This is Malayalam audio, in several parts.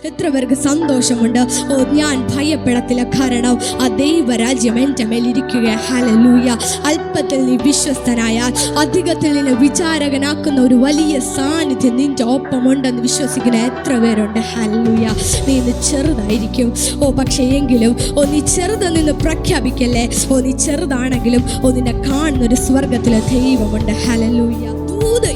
എത്ര പേർക്ക് സന്തോഷമുണ്ട്? ഓ, ഞാൻ ഭയപ്പെടത്തില്ല, കാരണം ആ ദൈവരാജ്യം എൻ്റെ മേലിരിക്കുക. ഹല്ലേലൂയ. അല്പത്തിൽ നീ വിശ്വസ്തനായാൽ അധികത്തിൽ നിന്നെ വിചാരകനാക്കുന്ന ഒരു വലിയ സാന്നിധ്യം നിന്റെ ഒപ്പമുണ്ടെന്ന് വിശ്വസിക്കുന്ന എത്ര പേരുണ്ട്? ഹല്ലേലൂയ. നീ ഇന്ന് ചെറുതായിരിക്കും, പക്ഷേ എങ്കിലും നീ ചെറുതെന്ന് നിന്ന് പ്രഖ്യാപിക്കല്ലേ. നീ ചെറുതാണെങ്കിലും നിന്നെ കാണുന്നൊരു സ്വർഗത്തിലെ ദൈവമുണ്ട്. ഹല്ലേലൂയ.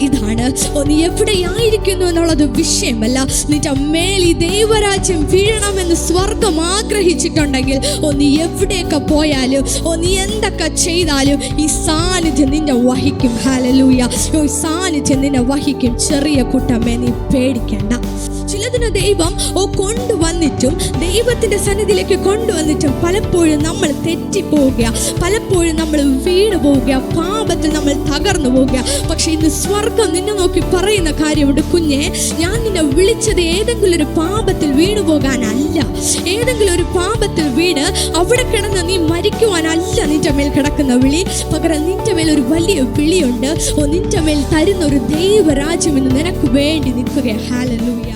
ഇതാണ്, നീ എവിടെയായിരിക്കുന്നു എന്നുള്ളത് വിഷയമല്ല. നിന്റെ മേൽ ഈ ദൈവരാജ്യം വീഴണമെന്ന് സ്വർഗം ആഗ്രഹിച്ചിട്ടുണ്ടെങ്കിൽ നീ എവിടെയൊക്കെ പോയാലും നീ എന്തൊക്കെ ചെയ്താലും ഈ സാന്നിധ്യം നിന്നെ വഹിക്കും. ഹല്ലേലൂയ. ഈ സാന്നിധ്യം നിന്നെ വഹിക്കും. ചെറിയ കുട്ടമ്മേ, നീ പേടിക്കണ്ട. ചിലതിന് ദൈവം കൊണ്ടുവന്നിട്ടും ദൈവത്തിന്റെ സന്നിധിയിലേക്ക് കൊണ്ടുവന്നിട്ടും പലപ്പോഴും നമ്മൾ തെറ്റിപ്പോവുക, പലപ്പോഴും നമ്മൾ വീണു പോവുക, പാപത്തിൽ നമ്മൾ തകർന്നു പോവുക. പക്ഷെ ഇന്ന് സ്വർഗം നിന്നെ നോക്കി പറയുന്ന കാര്യമുണ്ട്, കുഞ്ഞെ, ഞാൻ നിന്നെ വിളിച്ചത് ഏതെങ്കിലും ഒരു പാപത്തിൽ വീണു പോകാനല്ല, ഏതെങ്കിലും ഒരു പാപത്തിൽ വീണ് അവിടെ കിടന്ന് നീ മരിക്കുവാനല്ല നിന്റെ മേൽ കിടക്കുന്ന വിളി. പകരം നിന്റെ മേൽ ഒരു വലിയ വിളിയുണ്ട്. നിന്റെ മേൽ തരുന്ന ഒരു ദൈവരാജ്യം ഇന്ന് നിനക്ക് വേണ്ടി നിൽക്കുക. ഹല്ലേലൂയ.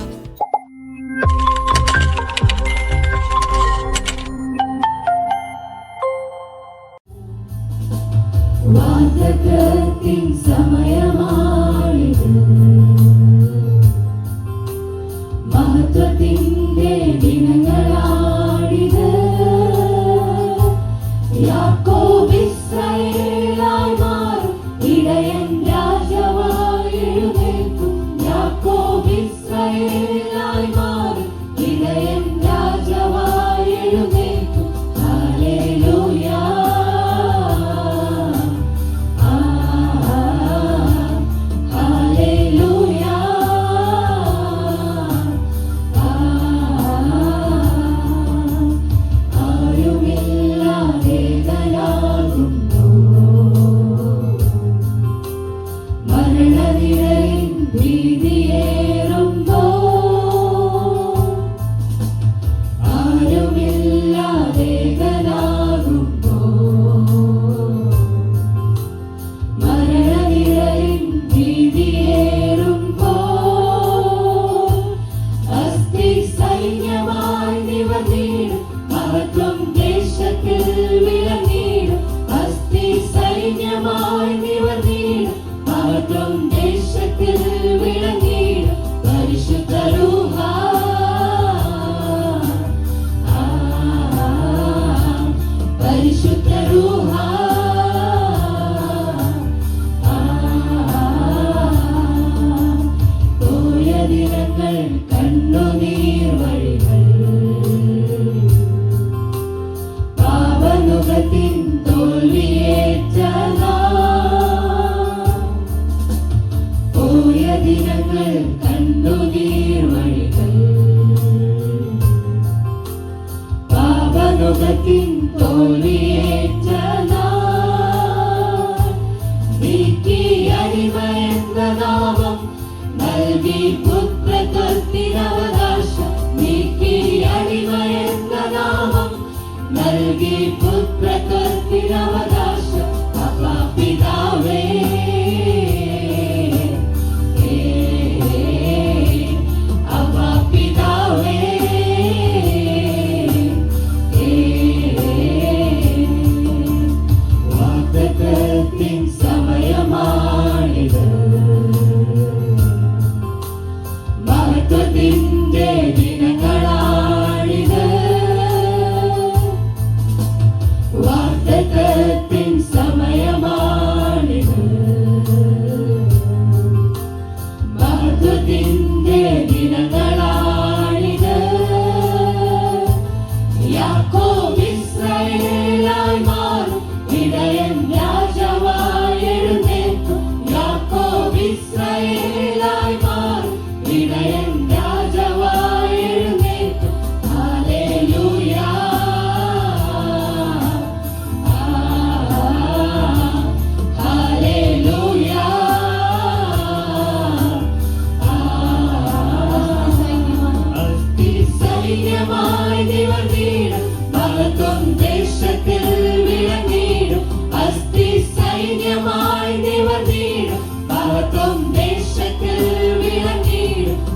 വാഗ്ദത്തത്തിൻ സമയമാണിത്, മഹത്വത്തിന്റെ ദിനങ്ങളാണിത്. യാക്കോബ് ഇസ്രായേലായി മാറും, ഇടയൻ രാജാവായി എഴുന്നേൽക്കും. യാക്കോബ് ഇസ്രായേലായി മാറും, ഇടയൻ രാജാവായി എഴുന്നേൽക്കും. ഹല്ലേലൂയ.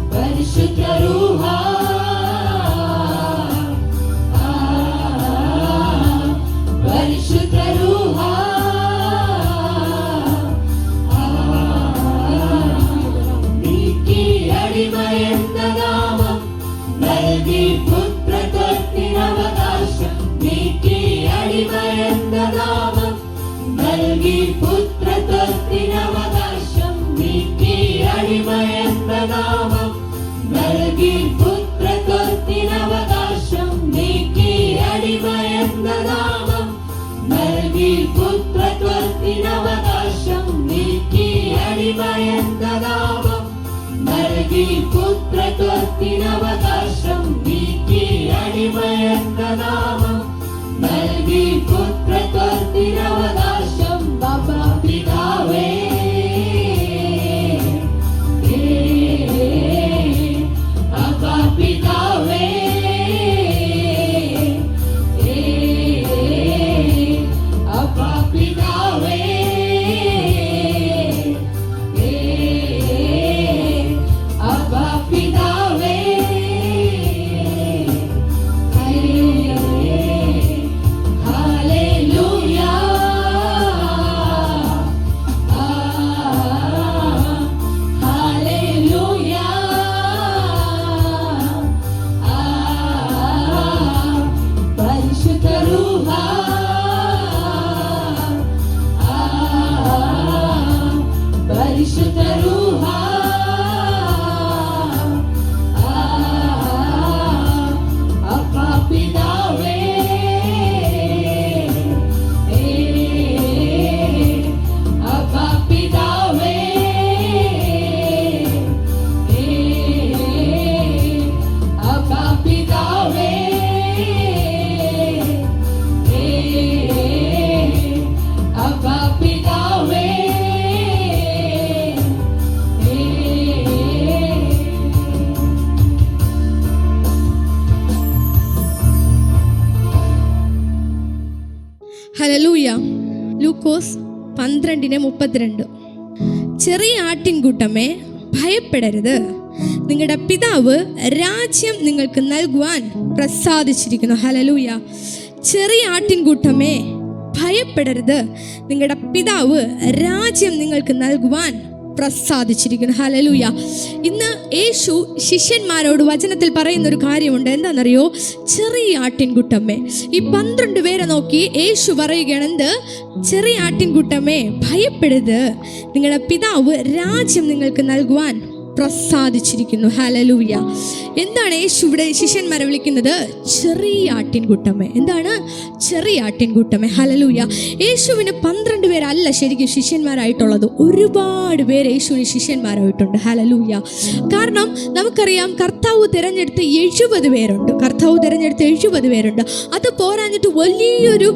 പരിശുദ്ധ രൂഹ നൽകി പുത്രത്വത്തിനവകാശം നീക്കി അടിമയെന്ന നാമം നൽകി പുത്രത്വത്തിനവകാശം നീക്കി അടിമയെന്ന നാമം നൽകി പുത്രത്വത്തിനവകാശം നീക്കി അടിമയെന്ന നാമം നൽകി പുത്രത്വത്തിനവകാശം നീക്കി അടിമയെന്ന നാമം നൽകി പുത്രത്വത്തിനവകാശം നീക്കി അടിമയെന്ന നാമം നൽകി പുത്രത്വത്തിനവകാശം ബാബാ പിതാവേ അപ്പാ പിതാവേ അപ്പാ പിതാവേ അപ്പാ പിതാവേ ഹല്ലേലൂയ ഹല്ലേലൂയ പരിശുദ്ധ രൂഹ പരിശുദ്ധ രൂഹ അപ്പാ പിതാവേ അപ്പാ പിതാവേ അപ്പാ പിതാവേ അപ്പാ പിതാവേ ഹല്ലേലൂയ. ലൂക്കോസ് 12:32. ചെറിയ ആട്ടിൻകൂട്ടമേ ഭയപ്പെടരുത്, നിങ്ങളുടെ പിതാവ് രാജ്യം നിങ്ങൾക്ക് നൽകുവാൻ പ്രസാദിച്ചിരിക്കുന്നു. ഹല്ലേലൂയ. ചെറിയ ആട്ടിൻകൂട്ടമേ ഭയപ്പെടരുത്, നിങ്ങളുടെ പിതാവ് രാജ്യം നിങ്ങൾക്ക് നൽകുവാൻ പ്രസാദിച്ചിരിക്കുന്നു. ഹല്ലേലൂയ. ഇന്ന് യേശു ശിഷ്യന്മാരോട് വചനത്തിൽ പറയുന്ന ഒരു കാര്യമുണ്ട്. എന്താണെന്നറിയോ? ചെറിയ ആട്ടിൻകൂട്ടമേ. ഈ 12 പേരെ നോക്കി യേശു പറയുകയാണ്, എന്ത്? ചെറിയ ആട്ടിൻകൂട്ടമേ ഭയപ്പെടരുത്, നിങ്ങളുടെ പിതാവ് രാജ്യം നിങ്ങൾക്ക് നൽകുവാൻ പ്രസാദിച്ചിരിക്കുന്നു. ഹല്ലേലൂയ. എന്താണ് യേശു ഇവിടെ ശിഷ്യന്മാരെ വിളിക്കുന്നത്? ചെറിയ ആട്ടിൻകൂട്ടമേ. എന്താണ്? ചെറിയ ആട്ടിൻകൂട്ടമേ. ഹല്ലേലൂയ. യേശുവിന് 12 പേരല്ല ശരിക്കും ശിഷ്യന്മാരായിട്ടുള്ളത്, ഒരുപാട് പേര് യേശുവിന് ശിഷ്യന്മാരായിട്ടുണ്ട്. ഹല്ലേലൂയ. കാരണം നമുക്കറിയാം, കർത്താവ് തിരഞ്ഞെടുത്ത് 70 പേരുണ്ട്. കർത്താവ് തിരഞ്ഞെടുത്ത് 70 പേരുണ്ട്. അത് പോരാഞ്ഞിട്ട് വലിയൊരു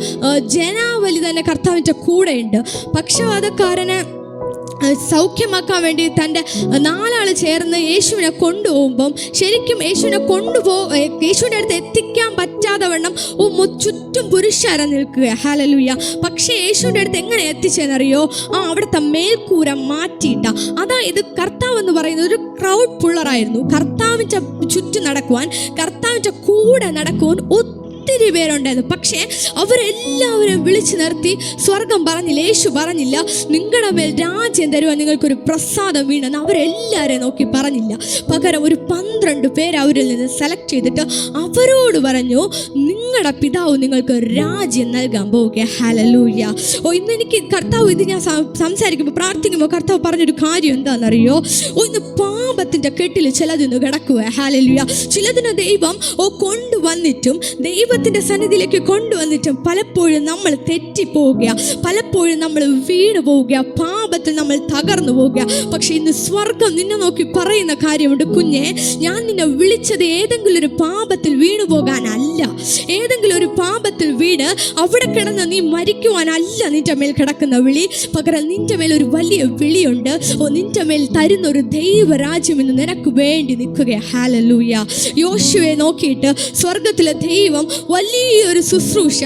ജനാവലി തന്നെ കർത്താവിൻ്റെ കൂടെയുണ്ട്. പക്ഷപാതക്കാരനെ സൗഖ്യമാക്കാൻ വേണ്ടി തൻ്റെ 4 ആൾ ചേർന്ന് യേശുവിനെ കൊണ്ടുപോകുമ്പം ശരിക്കും യേശുവിൻ്റെ അടുത്ത് എത്തിക്കാൻ പറ്റാതെ വണ്ണം ചുറ്റും പുരുഷാരം നിൽക്കുക. ഹല്ലേലൂയ. പക്ഷേ യേശുവിൻ്റെ അടുത്ത് എങ്ങനെ എത്തിച്ചെന്നറിയോ? അവിടുത്തെ മേൽക്കൂര മാറ്റിയിട്ട. അതായത് കർത്താവ് എന്ന് പറയുന്നത് ഒരു ക്രൗഡ് പുള്ളറായിരുന്നു. കർത്താവിൻ്റെ ചുറ്റും നടക്കുവാൻ, കർത്താവിൻ്റെ കൂടെ നടക്കുവാൻ ഒത്തിരി പേരുണ്ടായിരുന്നു. പക്ഷേ അവരെല്ലാവരും വിളിച്ചു നിർത്തി സ്വർഗം പറഞ്ഞില്ല, യേശു പറഞ്ഞില്ല നിങ്ങളുടെ മേൽ രാജ്യം തരുവാൻ നിങ്ങൾക്കൊരു പ്രസാദം വീണെന്ന് അവരെല്ലാവരെയും നോക്കി പറഞ്ഞില്ല. പകരം ഒരു 12 പേരെ അവരിൽ നിന്ന് സെലക്ട് ചെയ്തിട്ട് അവരോട് പറഞ്ഞു, നിങ്ങളുടെ പിതാവ് നിങ്ങൾക്ക് രാജ്യം നൽകാൻ പോവുക. ഹല്ലേലൂയ. ഇന്ന് എനിക്ക് കർത്താവ് ഇത് ഞാൻ സംസാരിക്കുമ്പോൾ പ്രാർത്ഥിക്കുമ്പോൾ കർത്താവ് പറഞ്ഞൊരു കാര്യം എന്താണെന്നറിയോ? ഇന്ന് പാപത്തിൻ്റെ കെട്ടിൽ ചിലതിന്ന് കിടക്കുക. ഹല്ലേലൂയ. ചിലതിന് ദൈവം കൊണ്ടുവന്നിട്ടും ദൈവത്തിൻ്റെ സന്നിധിയിലേക്ക് കൊണ്ടുവന്നിട്ടും പലപ്പോഴും നമ്മൾ തെറ്റിപ്പോവുക, പലപ്പോഴും നമ്മൾ വീണു പോവുക, പാപത്തിൽ നമ്മൾ തകർന്നു പോവുക. പക്ഷെ ഇന്ന് സ്വർഗം നിന്നെ നോക്കി പറയുന്ന കാര്യമുണ്ട്, കുഞ്ഞെ, ഞാൻ നിന്നെ വിളിച്ചത് ഏതെങ്കിലും ഒരു പാപത്തിൽ വീണു പോകാനല്ല, ഏതെങ്കിലും ഒരു പാപത്തിൽ വീണ് അവിടെ കിടന്ന് നീ മരിക്കുവാനല്ല നിന്റെ മേൽ കിടക്കുന്ന വിളി. പകരം നിന്റെ മേൽ ഒരു വലിയ വിളിയുണ്ട്. നിന്റെ മേൽ തരുന്ന ഒരു ദൈവരാജ്യം ഇന്ന് നിനക്ക് വേണ്ടി നിൽക്കുക. ഹല്ലേലൂയ. യോശുവയെ നോക്കിയിട്ട് സ്വർഗത്തിലെ ദൈവം വലിയൊരു ശുശ്രൂഷ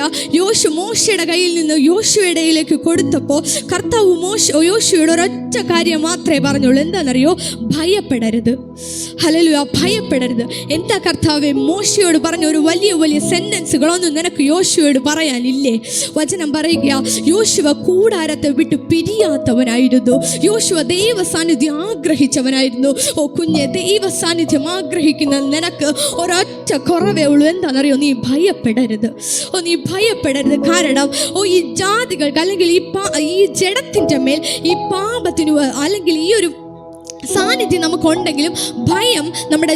മോശയുടെ കയ്യിൽ നിന്ന് യോശുവയുടെ കയ്യിലേക്ക് കൊടുത്തപ്പോൾ കർത്താവ് യോശുവയോട് ഒരൊറ്റ കാര്യം മാത്രമേ പറഞ്ഞുള്ളൂ. എന്താണെന്നറിയോ? ഭയപ്പെടരുത്. ഹല്ലേലൂയ, ഭയപ്പെടരുത്. എന്താ കർത്താവേ മോശയോട് പറഞ്ഞ ഒരു വലിയ വലിയ സെന്റൻസുകളൊന്നും നിനക്ക് യോശുവയോട് പറയാനില്ലേ? വചനം പറയുക, യോശുവ കൂടാരത്തെ വിട്ട് പിരിയാത്തവനായിരുന്നു. യോശുവ ദൈവ സാന്നിധ്യം ആഗ്രഹിച്ചവനായിരുന്നു. കുഞ്ഞെ, ദൈവ സാന്നിധ്യം ആഗ്രഹിക്കുന്ന നിനക്ക് ഒരൊറ്റ കുറവേ ഉള്ളൂ. എന്താണെന്നറിയോ? നീ ഭയപ്പെടരുത്. നീ ഭയപ്പെടരുത്. കാരണം ഈ ജാതികൾക്ക് അല്ലെങ്കിൽ ഈ ജഡത്തിൻ്റെ മേൽ ഈ പാപത്തിന് അല്ലെങ്കിൽ ഈ ഒരു സാന്നിധ്യം നമുക്കുണ്ടെങ്കിലും ഭയം, നമ്മുടെ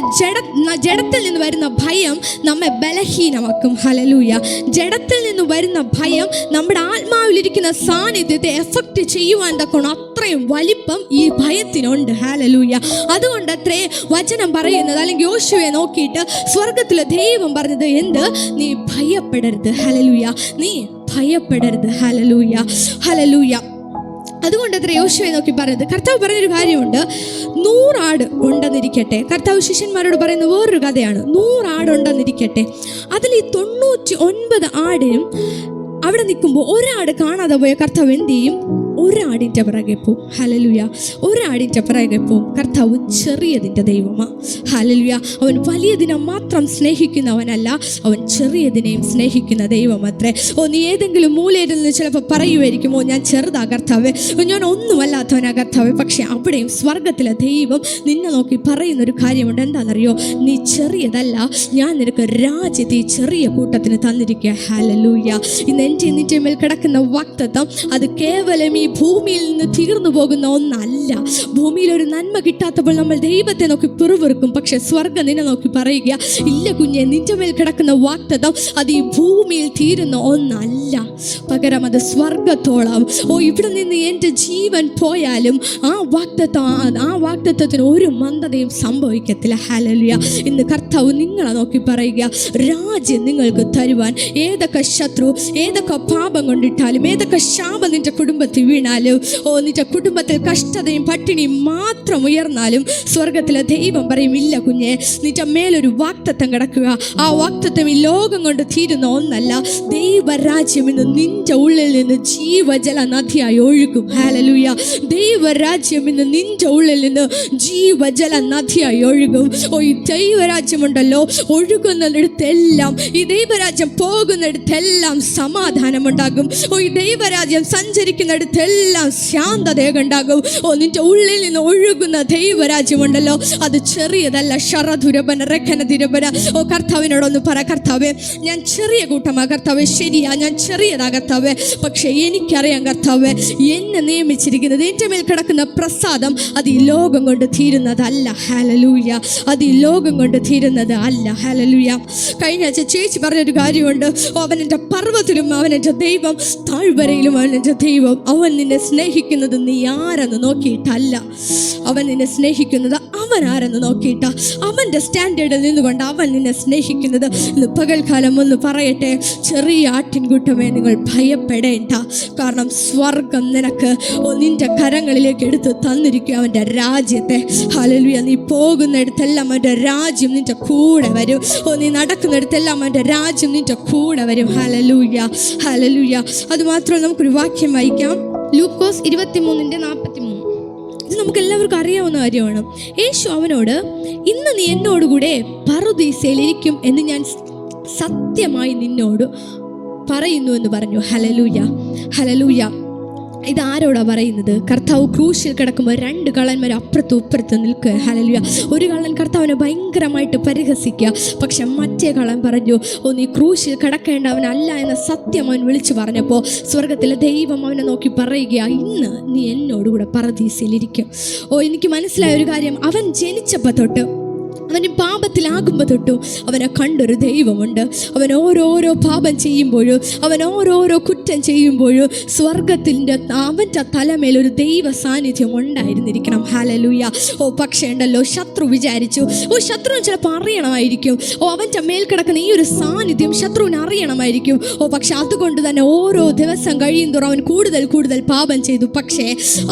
ജഡത്തിൽ നിന്ന് വരുന്ന ഭയം നമ്മെ ബലഹീനമാക്കും. ഹല്ലേലൂയ. ജഡത്തിൽ നിന്ന് വരുന്ന ഭയം നമ്മുടെ ആത്മാവിലിരിക്കുന്ന സാന്നിധ്യത്തെ എഫക്റ്റ് ചെയ്യുവാൻ തക്കണം. അത്രയും വലിപ്പം ഈ ഭയത്തിനുണ്ട്. ഹല്ലേലൂയ. അതുകൊണ്ട് അത്രേ വചനം പറയുന്നത്, അല്ലെങ്കിൽ യോശുവയെ നോക്കിയിട്ട് സ്വർഗത്തിലെ ദൈവം പറഞ്ഞത് എന്ത്? നീ ഭയപ്പെടരുത്. ഹല്ലേലൂയ, നീ ഭയപ്പെടരുത്. Hallelujah, hallelujah. അതുകൊണ്ട് അത്ര യോശുവയെ നോക്കി പറയുന്നത്, കർത്താവ് പറഞ്ഞൊരു കാര്യമുണ്ട്. 100 ആട് ഉണ്ടെന്നിരിക്കട്ടെ. കർത്താവ് ശിഷ്യന്മാരോട് പറയുന്ന വേറൊരു കഥയാണ്. 100 ആട് ഉണ്ടെന്നിരിക്കട്ടെ. അതിൽ ഈ 99 ആടിനും അവിടെ നിൽക്കുമ്പോൾ ഒരാട് കാണാതെ പോയ കർത്താവ് എന്ത് ചെയ്യും? ഒരാടിൻ്റെ പിറകെ പോവും. ഹല്ലേലൂയ, ഒരാടിൻ്റെ പിറകെ പോവും. കർത്താവ് ചെറിയതിൻ്റെ ദൈവമാണ്. ഹല്ലേലൂയ. അവൻ വലിയതിനെ മാത്രം സ്നേഹിക്കുന്നവനല്ല, അവൻ ചെറിയതിനെയും സ്നേഹിക്കുന്ന ദൈവം അത്രേ. നീ ഏതെങ്കിലും മൂലയിൽ നിന്ന് ചിലപ്പോൾ പറയുമായിരിക്കുമോ, ഞാൻ ചെറുതാ കർത്താവേ, ഞാൻ ഒന്നുമല്ലാത്തവനാ കർത്താവേ. പക്ഷെ അവിടെയും സ്വർഗത്തിലെ ദൈവം നിന്നെ നോക്കി പറയുന്നൊരു കാര്യമുണ്ട്. എന്താണെന്നറിയോ? നീ ചെറിയതല്ല, ഞാൻ നിനക്ക് രാജ്യത്തെ ഈ ചെറിയ കൂട്ടത്തിന് തന്നിരിക്കുക. ഹല്ലേലൂയ. ഇന്ന് എൻ്റെ നിന്റെ മേൽ കിടക്കുന്ന വാഗ്ദത്തം അത് കേവലം ഈ ഭൂമിയിൽ നിന്ന് തീർന്നു പോകുന്ന ഒന്നല്ല. ഭൂമിയിൽ ഒരു നന്മ കിട്ടാത്തപ്പോൾ നമ്മൾ ദൈവത്തെ നോക്കി പിറുവിറുക്കും. പക്ഷെ സ്വർഗം നിന്നെ നോക്കി പറയുക, ഇല്ല കുഞ്ഞെ, നിന്റെ മേൽ കിടക്കുന്ന വാഗ്ദത്തം അത് ഈ ഭൂമിയിൽ തീരുന്ന ഒന്നല്ല, പകരം അത് സ്വർഗത്തോളം. ഇവിടെ നിന്ന് എൻ്റെ ജീവൻ പോയാലും ആ വാഗ്ദത്തത്തിന് ഒരു മന്ദതയും സംഭവിക്കത്തില്ല. ഹല്ലേലൂയ. ഇന്ന് കർത്താവ് നിങ്ങളെ നോക്കി പറയുക, രാജ്യം നിങ്ങൾക്ക് തരുവാൻ ഏതൊക്കെ ശത്രു, ഏതൊക്കെ പാപം കൊണ്ടിട്ടാലും, ഏതൊക്കെ ശാപം നിന്റെ കുടുംബത്തിൽ വീണാലും, നിന്റെ കുടുംബത്തിൽ കഷ്ടതയും പട്ടിണിയും മാത്രം ഉയർന്നാലും സ്വർഗത്തിലെ ദൈവം പറയും, ഇല്ല കുഞ്ഞെ, നിന്റെ മേലൊരു വാഗ്ദത്തം കിടക്കുക. ആ വാഗ്ദത്തം ഈ ലോകം കൊണ്ട് തീരുന്ന ഒന്നല്ല. ദൈവരാജ്യം ഇന്ന് നിന്റെ ഉള്ളിൽ നിന്ന് ജീവജല നദിയായി ഒഴുകും. ഹല്ലേലൂയ. ദൈവരാജ്യം ഇന്ന് നിന്റെ ഉള്ളിൽ നിന്ന് ജീവജല നദിയായി ഒഴുകും. ഈ ദൈവരാജ്യമുണ്ടല്ലോ, ഒഴുകുന്നിടത്തെല്ലാം, ഈ ദൈവരാജ്യം പോകുന്നിടത്തെല്ലാം സമാധാനമുണ്ടാകും. ഈ ദൈവരാജ്യം സഞ്ചരിക്കുന്നിടത്തെല്ലാം ശാന്തതയുണ്ടാകും. നിന്റെ ഉള്ളിൽ നിന്ന് ഒഴുകുന്ന ദൈവരാജ്യമുണ്ടല്ലോ, അത് ചെറിയതല്ല. ശറധുരബന രഖനധിരബന. കർത്താവിനോടൊന്ന് പറ, കർത്താവേ, ഞാൻ ചെറിയ കൂട്ടമാ കർത്താവേ. ശരിയാ, ഞാൻ ചെറിയതാ കർത്താവേ. പക്ഷെ എനിക്കറിയാം കർത്താവേ, എന്നെ നിയമിച്ചിരിക്കുന്നത്, എൻ്റെ മേൽ കിടക്കുന്ന പ്രസാദം അത് ഈ ലോകം കൊണ്ട് തീരുന്നതല്ല. ഹല്ലേലൂയ. അത് ഈ ലോകം കൊണ്ട് തീരുന്നത് അല്ല. ഹല്ലേലൂയ. കഴിഞ്ഞ ആഴ്ച ചേച്ചി പറഞ്ഞൊരു കാര്യമുണ്ട്. അവൻ എൻ്റെ പർവ്വത്തിലും അവൻ എൻ്റെ ദൈവം, താഴ്വരയിലും അവൻ എൻ്റെ ദൈവം. അവൻ നിന്നെ സ്നേഹിക്കുന്നത് നീ ആരെന്ന് നോക്കിയിട്ടല്ല, അവൻ നിന്നെ സ്നേഹിക്കുന്നത് അവൻ ആരെന്ന് നോക്കിയിട്ട, അവൻ്റെ സ്റ്റാൻഡേർഡിൽ നിന്നുകൊണ്ട് അവൻ നിന്നെ സ്നേഹിക്കുന്നത്. ഇന്ന് പകൽക്കാലം ഒന്ന് പറയട്ടെ, ചെറിയ ആട്ടിൻകൂട്ടമേ, നിങ്ങൾ ഭയപ്പെടേണ്ട. കാരണം സ്വർഗം നിനക്ക് നിന്റെ കരങ്ങളിലേക്ക് എടുത്ത് തന്നിരിക്കും അവൻ്റെ രാജ്യത്തെ. ഹല്ലേലൂയ. നീ പോകുന്നിടത്തെല്ലാം അവൻ്റെ രാജ്യം നിന്റെ കൂടെ വരും. നീ നടക്കുന്നിടത്തെല്ലാം അവൻ്റെ രാജ്യം നിന്റെ കൂടെ വരും. Hallelujah, hallelujah. അതുമാത്രമല്ല, നമുക്കൊരു വാക്യം വായിക്കാം. ലൂക്കോസ് 23:43. ഇത് നമുക്ക് എല്ലാവർക്കും അറിയാവുന്ന കാര്യമാണ്. യേശു അവനോട്, ഇന്ന് നീ എന്നോടുകൂടെ പറുദീസയിലിരിക്കും എന്ന് ഞാൻ സത്യമായി നിന്നോട് പറയുന്നു എന്ന് പറഞ്ഞു. Hallelujah, hallelujah. ഇതാരോടാ പറയുന്നത്? കർത്താവ് ക്രൂശിൽ കിടക്കുമ്പോൾ 2 കള്ളന്മാർ അപ്പുറത്തും ഇപ്പുറത്തും നിൽക്കുക. ഹല്ലേലൂയ. ഒരു കള്ളൻ കർത്താവിനെ ഭയങ്കരമായിട്ട് പരിഹസിക്കുക. പക്ഷെ മറ്റേ കള്ളൻ പറഞ്ഞു, നീ ക്രൂശിൽ കിടക്കേണ്ടവനല്ല എന്ന സത്യം അവൻ വിളിച്ചു പറഞ്ഞപ്പോൾ സ്വർഗത്തിലെ ദൈവം അവനെ നോക്കി പറയുക, ഇന്ന് നീ എന്നോടുകൂടെ പറുദീസയിലിരിക്കും. എനിക്ക് മനസ്സിലായ ഒരു കാര്യം, അവൻ ജനിച്ചപ്പോൾ തൊട്ട്, അവന് പാപത്തിലാകുമ്പോൾ തൊട്ടും അവനെ കണ്ടൊരു ദൈവമുണ്ട്. അവൻ ഓരോരോ പാപം ചെയ്യുമ്പോഴും, അവൻ ഓരോരോ കുറ്റം ചെയ്യുമ്പോഴും സ്വർഗത്തിൻ്റെ അവൻ്റെ തലമേലൊരു ദൈവ സാന്നിധ്യം ഉണ്ടായിരുന്നിരിക്കണം. ഹല്ലേലൂയ. പക്ഷേ ഉണ്ടല്ലോ, ശത്രു വിചാരിച്ചു, ശത്രുവിന് ചിലപ്പോൾ അറിയണമായിരിക്കും, അവൻ്റെ മേൽ കിടക്കുന്ന ഈ ഒരു സാന്നിധ്യം ശത്രുവിന് അറിയണമായിരിക്കും. പക്ഷെ അതുകൊണ്ട് തന്നെ ഓരോ ദിവസം കഴിയുന്തോറും അവൻ കൂടുതൽ കൂടുതൽ പാപം ചെയ്തു. പക്ഷേ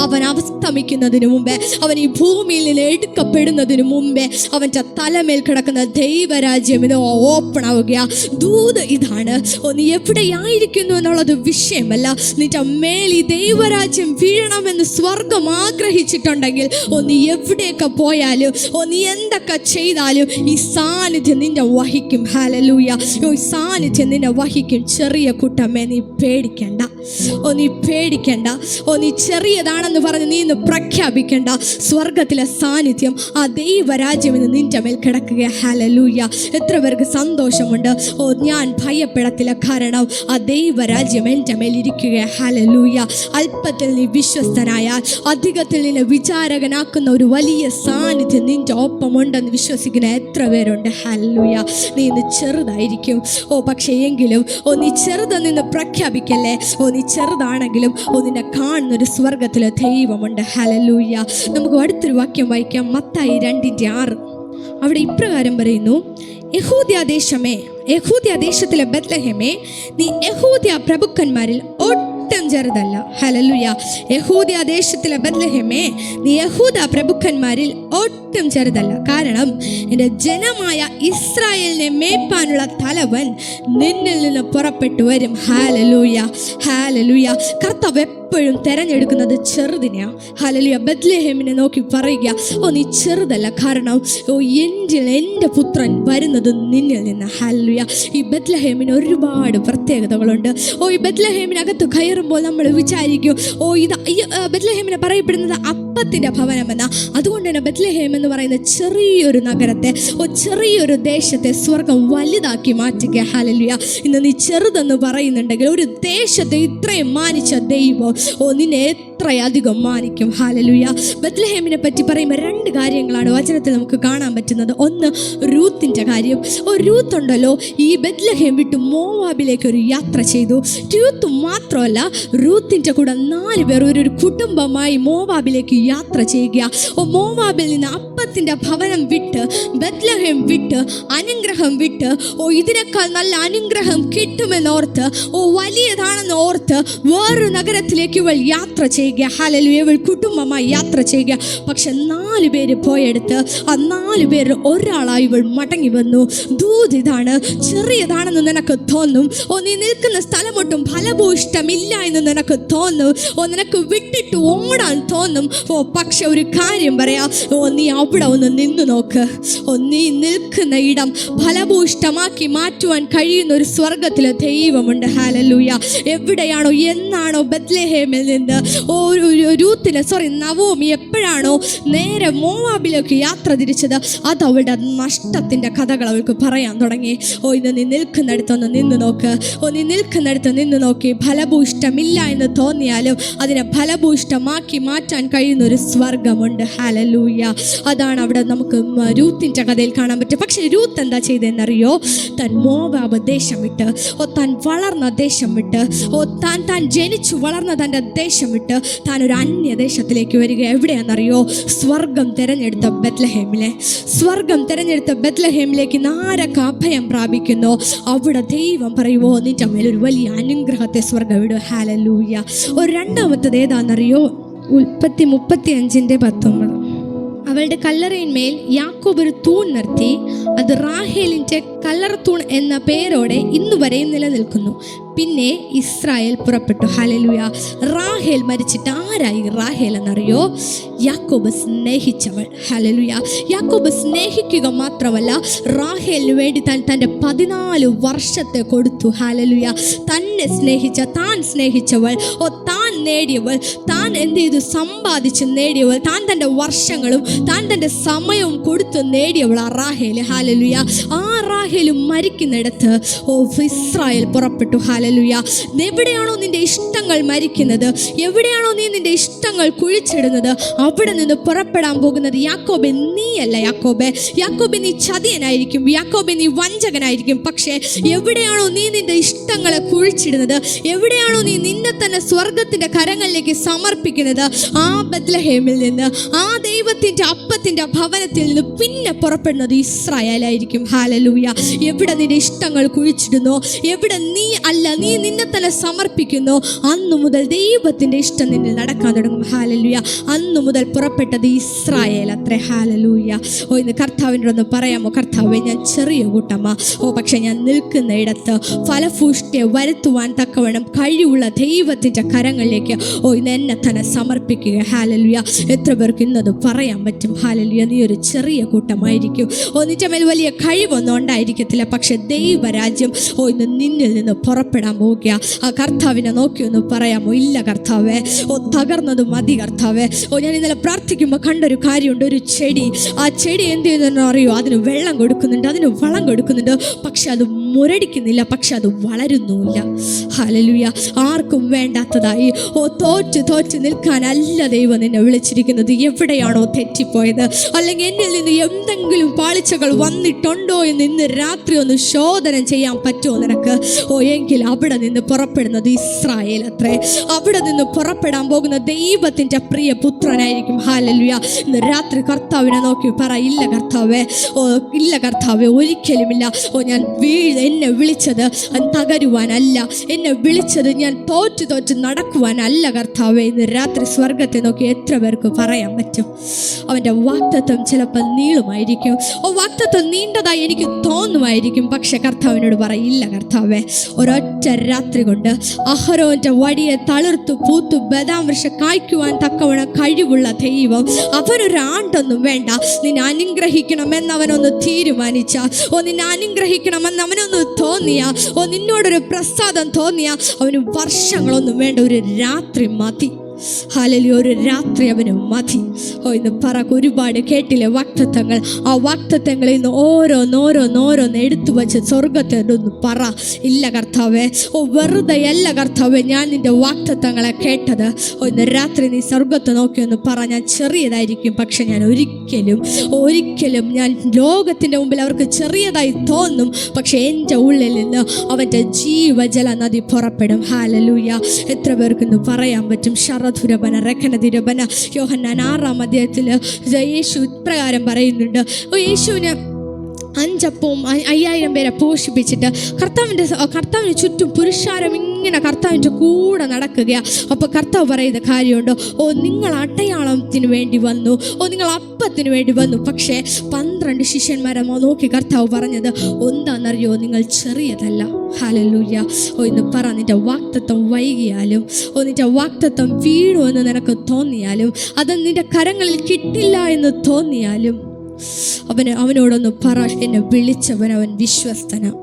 അവൻ അസ്തമിക്കുന്നതിന് മുമ്പേ, അവൻ ഈ ഭൂമിയിൽ നിന്ന് എടുക്കപ്പെടുന്നതിന് മുമ്പേ അവൻ്റെ തലമേൽ കിടക്കുന്ന ദൈവരാജ്യം ഇത് ഓപ്പൺ ആവുക. ദൂത് ഇതാണ്, നീ എവിടെയായിരിക്കുന്നു എന്നുള്ളത് വിഷയമല്ല. നിന്റെ മേൽ ഈ ദൈവരാജ്യം വീഴണമെന്ന് സ്വർഗം ആഗ്രഹിച്ചിട്ടുണ്ടെങ്കിൽ നീ എവിടെയൊക്കെ പോയാലും നീ എന്തൊക്കെ ചെയ്താലും ഈ സാന്നിധ്യം നിന്റെ വഹിക്കും. ഹല്ലേലൂയ. ഈ സാന്നിധ്യം നിന്നെ വഹിക്കും. ചെറിയ കൂട്ടമേ, നീ പേടിക്കണ്ട. നീ പേടിക്കണ്ട. നീ ചെറിയതാണെന്ന് പറഞ്ഞ് നീ ഇന്ന് പ്രഖ്യാപിക്കണ്ട. സ്വർഗത്തിലെ സാന്നിധ്യം, ആ ദൈവരാജ്യം ഇന്ന് നിന്റെ മേൽ കിടക്കുക. ഹല്ലേലൂയ. എത്ര പേർക്ക് സന്തോഷമുണ്ട്. ഞാൻ ഭയപ്പെടത്തില്ല, കാരണം ആ ദൈവരാജ്യം എൻ്റെ മേൽ ഇരിക്കുക. ഹല്ലേലൂയ. അല്പത്തിൽ നീ വിശ്വസ്തനായാൽ അധികത്തിൽ നിന്നെ വിചാരകനാക്കുന്ന ഒരു വലിയ സാന്നിധ്യം നിന്റെ ഒപ്പമുണ്ടെന്ന് വിശ്വസിക്കുന്ന എത്ര പേരുണ്ട്? ഹല്ലേലൂയ. നീ ഇന്ന് ചെറുതായിരിക്കും, പക്ഷേ എങ്കിലും നീ ചെറുതെന്ന് പ്രഖ്യാപിക്കല്ലേ. നീ ചെറുതാണെങ്കിലും നിന്നെ കാണുന്നൊരു സ്വർഗത്തിലെ ദൈവമുണ്ട്. ഹല്ലേലൂയ. നമുക്ക് അടുത്തൊരു വാക്യം വായിക്കാം. മത്തായി 2:6. അവിടെ ഇപ്രകാരം പറയുന്നു: യഹൂദ്യദേശമേ, യഹൂദ്യദേശത്തിലെ ബത്ലഹേമേ, നീ യഹൂദ്യ പ്രഭുക്കന്മാരിൽ ഒട്ടും ചെറുതല്ല. ഹല്ലേലൂയ. യഹൂദ്യദേശത്തിലെ ബത്ലഹേമേ, നീ യഹൂദ പ്രഭുക്കന്മാരിൽ ഒട്ടും ചെറുതല്ല, കാരണം എൻ്റെ ജനമായ ഇസ്രായേലിനെ മേപ്പാനുള്ള തലവൻ നിന്നിൽ നിന്ന് പുറപ്പെട്ടു വരും. ഹല്ലേലൂയ. ഹല്ലേലൂയ. കർത്താവ് എപ്പോഴും തിരഞ്ഞെടുക്കുന്നത് ചെറുതിനെയാണ്. ഹല്ലേലൂയ. ബത്ലഹേമിനെ നോക്കി പറയുക, നീ ചെറുതല്ല, കാരണം എൻ്റെ പുത്രൻ വരുന്നത് നിന്നിൽ നിന്ന്. ഹല്ലേലൂയ. ഈ ബത്ലഹേമിന് ഒരുപാട് പ്രത്യേകതകളുണ്ട്. ഈ ബത്ലഹേമിനകത്ത് കയറുമ്പോൾ നമ്മൾ വിചാരിക്കും, ഇത് ബത്ലഹേമിനെ പറയപ്പെടുന്നത് അപ്പത്തിൻ്റെ ഭവനമെന്ന. അതുകൊണ്ട് തന്നെ ബത്ലഹേം എന്ന് പറയുന്ന ചെറിയൊരു നഗരത്തെ, ചെറിയൊരു ദേശത്തെ സ്വർഗം വലുതാക്കി മാറ്റുക. ഹല്ലേലൂയ. ഇന്ന് നീ ചെറുതെന്ന് പറയുന്നുണ്ടെങ്കിൽ ഒരു ദേശത്തെ ഇത്രയും മാനിച്ച ദൈവം നിന്നെ എത്രയധികം മാനിക്കും. ഹല്ലേലൂയ. ബത്ലഹേമിനെ പറ്റി പറയുമ്പോൾ 2 കാര്യങ്ങളാണ് വചനത്തിൽ നമുക്ക് കാണാൻ പറ്റുന്നത്. ഒന്ന്, രൂത്തിൻ്റെ കാര്യം. രൂത്ത് ഉണ്ടല്ലോ, ഈ ബത്ലഹേം വിട്ട് മോവാബിലേക്ക് ഒരു യാത്ര ചെയ്തു. രൂത്ത് മാത്രമല്ല, രൂത്തിൻ്റെ കൂടെ 4 പേർ ഒരു കുടുംബമായി മോവാബിലേക്ക് യാത്ര ചെയ്യുക. മോവാബിൽ നിന്ന് അപ്പത്തിൻ്റെ ഭവനം വിട്ട്, ബത്ലഹേം വിട്ട്, അനുഗ്രഹം വിട്ട്, ഇതിനേക്കാൾ നല്ല അനുഗ്രഹം കിട്ടുമെന്നോർത്ത്, വലിയതാണെന്ന് ഓർത്ത് വേറൊരു നഗരത്തിലേക്ക് ഇവൾ യാത്ര ചെയ്യുക. ഹല്ലേലൂയ. ഇവൾ കുടുംബമായി യാത്ര ചെയ്യുക. പക്ഷെ 4 പേര് പോയെടുത്ത് ആ 4 പേരിൽ ഒരാളായി ഇവൾ മടങ്ങി വന്നു. ദൂത് ഇതാണ്, ചെറിയതാണെന്ന് നിനക്ക് തോന്നും. നീ നിൽക്കുന്ന സ്ഥലമൊട്ടും ഫലഭൂയിഷ്ടമില്ല എന്ന് നിനക്ക് തോന്നും. നിനക്ക് വിട്ടിട്ട് ഓടാൻ തോന്നും. പക്ഷെ ഒരു കാര്യം പറയാം, നീ അവിടെ ഒന്ന് നിന്ന് നോക്ക്. നീ നിൽക്കുന്ന ഇടം ഫലഭൂയിഷ്ടമാക്കി മാറ്റുവാൻ കഴിയുന്ന ഒരു സ്വർഗത്തിലെ ദൈവമുണ്ട്. ഹല്ലേലൂയ. എവിടെയാണോ, എന്നാണോ ബത്ലഹേമിൽ നിന്ന് നവോമി എപ്പോഴാണോ നേരെ മോവാബിലേക്ക് യാത്ര തിരിച്ചത്, അത് അവളുടെ നഷ്ടത്തിൻ്റെ കഥകൾ അവൾക്ക് പറയാൻ തുടങ്ങി. ഇന്ന് നീ നിൽക്കുന്നിടത്തൊന്ന് നിന്ന് നോക്ക്. നീ നിൽക്കുന്നിടത്ത് നിന്ന് നോക്കി. ഫലഭൂയിഷ്ടമില്ല എന്ന് തോന്നിയാലും അതിനെ ഫലഭൂയിഷ്ടമാക്കി മാറ്റാൻ കഴിയുന്ന ഒരു സ്വർഗമുണ്ട്. ഹല്ലേലൂയ. അതാണ് അവിടെ നമുക്ക് രൂത്തിൻ്റെ കഥയിൽ കാണാൻ പറ്റും. പക്ഷെ രൂത്ത് എന്താ ചെയ്തതെന്നറിയോ? താൻ മോവാബ് ദേശം വിട്ട്, താൻ വളർന്ന ദേശം വിട്ട്, താൻ ജനിച്ചു വളർന്ന തൻ്റെ ദേശം വിട്ട് താൻ ഒരു അന്യദേശത്തിലേക്ക് വരിക. എവിടെയാണെന്നറിയോ? സ്വർഗം തിരഞ്ഞെടുത്ത ബത്ലഹേമിലെ. സ്വർഗം തിരഞ്ഞെടുത്ത ബത്ലഹേമിലേക്ക് ആരൊക്കെ അഭയം പ്രാപിക്കുന്നോ അവിടെ ദൈവം പറയുവോ, നിന്റെ മേൽ ഒരു വലിയ അനുഗ്രഹത്തെ സ്വർഗം വിടും. ഹല്ലേലൂയ. രണ്ടാമത്തത് ഏതാണെന്നറിയോ? ഉൽപ്പത്തി 35:19. അവളുടെ കല്ലറയിന്മേൽ യാക്കോബ് ഒരു തൂൺ നിർത്തി. അത് റാഹേലിൻ്റെ കല്ലറത്തൂൺ എന്ന പേരോടെ ഇന്നുവരെയും നിലനിൽക്കുന്നു. പിന്നെ ഇസ്രായേൽ പുറപ്പെട്ടു. ഹല്ലേലൂയ. റാഹേൽ മരിച്ചിട്ട് ആരായി റാഹേൽ എന്നറിയോ? യാക്കോബ് സ്നേഹിച്ചവൾ. ഹല്ലേലൂയ. യാക്കോബ് സ്നേഹിക്കുക മാത്രമല്ല, റാഹേലിന് വേണ്ടി തൻ്റെ 14 വർഷത്തെ കൊടുത്തു. ഹല്ലേലൂയ. തന്നെ സ്നേഹിച്ച, താൻ സ്നേഹിച്ചവൾ, താൻ നേടിയവൾ, താൻ എന്ത് ചെയ്തു? സമ്പാദിച്ച് നേടിയവൾ, താൻ തൻ്റെ വർഷങ്ങളും താൻ തൻ്റെ സമയവും കൊടുത്തു നേടിയവൾ ആ റാഹേൽ. ഹല്ലേലൂയ. ആ റാഹേൽ മരിക്കുന്നിടത്ത് ഇസ്രായേൽ പുറപ്പെട്ടു. ഹല്ലേലൂയ. എവിടെയാണോ നിന്റെ ഇഷ്ടങ്ങൾ മരിക്കുന്നത്, എവിടെയാണോ നീ നിന്റെ ഇഷ്ടങ്ങൾ കുഴിച്ചിടുന്നത്, അവിടെ നിന്ന് പുറപ്പെടാൻ പോകുന്നത് യാക്കോബെ നീയല്ല. യാക്കോബെ നീ ചതിയനായിരിക്കും, യാക്കോബെ നീ വഞ്ചകനായിരിക്കും. പക്ഷേ എവിടെയാണോ നീ നിന്റെ ഇഷ്ടങ്ങളെ കുഴിച്ചിടുന്നത്, എവിടെയാണോ നീ നിന്നെ തന്നെ സ്വർഗത്തിൻ്റെ കരങ്ങളിലേക്ക് സമർപ്പിക്കുന്നത്, ആ ബത്ലഹേമിൽ നിന്ന്, ആ ദൈവത്തിൻ്റെ അപ്പത്തിൻ്റെ ഭവനത്തിൽ നിന്ന് പിന്നെ പുറപ്പെടുന്നത് ഇസ്രായേലായിരിക്കും. ഹല്ലേലൂയ. എവിടെ നിന്റെ ഇഷ്ടങ്ങൾ കുഴിച്ചിടുന്നോ, എവിടെ നീ അല്ല നീ നിന്നെ തന്നെ സമർപ്പിക്കുന്നു, അന്നു മുതൽ ദൈവത്തിൻ്റെ ഇഷ്ടം നിന്നിൽ നടക്കാൻ തുടങ്ങും. ഹാലലൂയ. അന്നു മുതൽ പുറപ്പെട്ടത് ഇസ്രായേൽ അത്രേ. ഹാലലൂയ. ഇന്ന് കർത്താവിൻ്റെ ഒന്ന് പറയാമോ, കർത്താവേ ഞാൻ ചെറിയ കൂട്ടമ്മ, പക്ഷെ ഞാൻ നിൽക്കുന്ന ഇടത്ത് ഫലഭൂഷ്ടിയെ വരുത്തുവാൻ തക്കവണ്ണം കഴിവുള്ള ദൈവത്തിൻ്റെ കരങ്ങളിലേക്ക് ഇന്ന് എന്നെ തന്നെ സമർപ്പിക്കുക. ഹാലലൂയ. എത്ര പേർക്ക് ഇന്നത് പറയാൻ പറ്റും? ഹാലലൂയ. നീ ഒരു ചെറിയ കൂട്ടമായിരിക്കും, നിന്റെ മേൽ വലിയ കഴിവൊന്നും ഉണ്ടായിരിക്കത്തില്ല, പക്ഷെ ദൈവരാജ്യം ഇന്ന് നിന്നിൽ നിന്ന് പുറപ്പെടാൻ പോവുക. ആ കർത്താവിനെ നോക്കിയൊന്ന് പറയാമോ, ഇല്ല കർത്താവേ, തകർന്നത് മതി കർത്താവേ. ഞാൻ ഇന്നലെ പ്രാർത്ഥിക്കുമ്പോൾ കണ്ടൊരു കാര്യമുണ്ട്. ഒരു ചെടി, ആ ചെടി എന്ത് ചെയ്യുന്നതെന്ന് അറിയോ? അതിന് വെള്ളം കൊടുക്കുന്നുണ്ട്, അതിന് വളം കൊടുക്കുന്നുണ്ട്, പക്ഷെ അത് മുരടിക്കുന്നില്ല, പക്ഷെ അത് വളരുന്നുമില്ല. ഹല്ലേലൂയ. ആർക്കും വേണ്ടാത്തതായി തോറ്റ് നിൽക്കാനല്ല ദൈവം നിന്നെ വിളിച്ചിരിക്കുന്നത്. എവിടെയാണോ തെറ്റിപ്പോയത്, അല്ലെങ്കിൽ എന്നിൽ നിന്ന് എന്തെങ്കിലും പാളിച്ചകൾ വന്നിട്ടുണ്ടോ എന്ന് ഇന്ന് രാത്രി ഒന്ന് ശോധന ചെയ്യാൻ പറ്റുമോ നിനക്ക്? എങ്കിൽ അവിടെ നിന്ന് പുറപ്പെടുന്നത് ഇസ്രായേൽ അത്രേ. അവിടെ നിന്ന് പുറപ്പെടാൻ പോകുന്ന ദൈവത്തിൻ്റെ പ്രിയ പുത്രനായിരിക്കും. ഹല്ലേലൂയ. ഇന്ന് രാത്രി കർത്താവിനെ നോക്കി പറ, ഇല്ല കർത്താവേ, ഇല്ല കർത്താവേ, ഒരിക്കലുമില്ല. ഞാൻ എന്നെ വിളിച്ചത് തകരുവാനല്ല, എന്നെ വിളിച്ചത് ഞാൻ തോറ്റ് നടക്കുവാനല്ല കർത്താവേ. ഇന്ന് രാത്രി സ്വർഗത്തെ നോക്കി എത്ര പേർക്ക് പറയാൻ പറ്റും? അവൻ്റെ വാഗ്ദത്തം ചിലപ്പോൾ നീളുമായിരിക്കും, വാഗ്ദത്തം നീണ്ടതായി എനിക്ക് തോന്നുമായിരിക്കും, പക്ഷെ കർത്താവിനോട് പറയില്ല കർത്താവേ, ഒരൊറ്റ രാത്രി കൊണ്ട് അഹരോന്റെ വടിയെ തളിർത്തു പൂത്തു ബദാം വൃക്ഷം കായ്ക്കുവാൻ തക്കവണ്ണം കഴിവുള്ള ദൈവം, അവനൊരു ആണ്ടൊന്നും വേണ്ട, നിന്നെ അനുഗ്രഹിക്കണമെന്ന് അവനൊന്ന് തീരുമാനിച്ച, നിന്നെ അനുഗ്രഹിക്കണമെന്ന് അവനൊന്ന് തോന്നിയ, നിന്നോടൊരു പ്രസാദം തോന്നിയ, അവന് വർഷങ്ങളൊന്നും വേണ്ട, ഒരു രാത്രി മതി. ഹല്ലേലൂയ. ഒരു രാത്രി അവന് മതി. ഇന്ന് പറ, ഒരുപാട് കേട്ടില്ലേ വാഗ്ദത്തങ്ങൾ? ആ വാഗ്ദത്തങ്ങളിൽ നിന്ന് ഓരോന്നോരോന്ന് എടുത്തു വച്ച് സ്വർഗത്തോടൊന്ന് പറ, ഇല്ല കർത്താവേ, വെറുതെ അല്ല കർത്താവേ ഞാൻ നിന്റെ വാഗ്ദത്തങ്ങളെ കേട്ടത്. ഇന്ന് രാത്രി നീ സ്വർഗത്തെ നോക്കിയൊന്ന് പറ, ഞാൻ ചെറിയതായിരിക്കും, പക്ഷെ ഞാൻ ഒരിക്കലും ഞാൻ ലോകത്തിൻ്റെ മുമ്പിൽ അവർക്ക് ചെറിയതായി തോന്നും, പക്ഷെ എൻ്റെ ഉള്ളിൽ നിന്ന് അവൻ്റെ ജീവജല നദി പുറപ്പെടും. ഹല്ലേലൂയ. എത്ര പേർക്കൊന്ന് പറയാൻ പറ്റും? യോഹന്നാൻ 6-ാം അധ്യായത്തിൽ യേശു ഇപ്രകാരം പറയുന്നുണ്ട്. യേശുവിന് 5 അപ്പവും 5000 പേരെ പോഷിപ്പിച്ചിട്ട് കർത്താവിന് ചുറ്റും പുരുഷാരം ഇങ്ങനെ കർത്താവിൻ്റെ കൂടെ നടക്കുകയാണ്. അപ്പോൾ കർത്താവ് പറയുന്ന കാര്യമുണ്ട്, നിങ്ങൾ അടയാളത്തിന് വേണ്ടി വന്നു, നിങ്ങൾ അപ്പത്തിന് വേണ്ടി വന്നു, പക്ഷേ 12 ശിഷ്യന്മാരെ നോക്കി കർത്താവ് പറഞ്ഞത് എന്താണെന്നറിയോ? നിങ്ങൾ ചെറിയതല്ല. ഹല്ലേലൂയ. ഇന്ന് പറ, നിന്റെ വാഗ്ദത്തം വൈകിയാലും, നിന്റെ വാഗ്ദത്തം വീണു എന്ന് നിനക്ക് തോന്നിയാലും, അത് നിന്റെ കരങ്ങളിൽ കിട്ടില്ല എന്ന് തോന്നിയാലും, അവനോടൊന്ന് പറ, എന്നെ വിളിച്ചവൻ അവൻ വിശ്വസ്തനാണ്.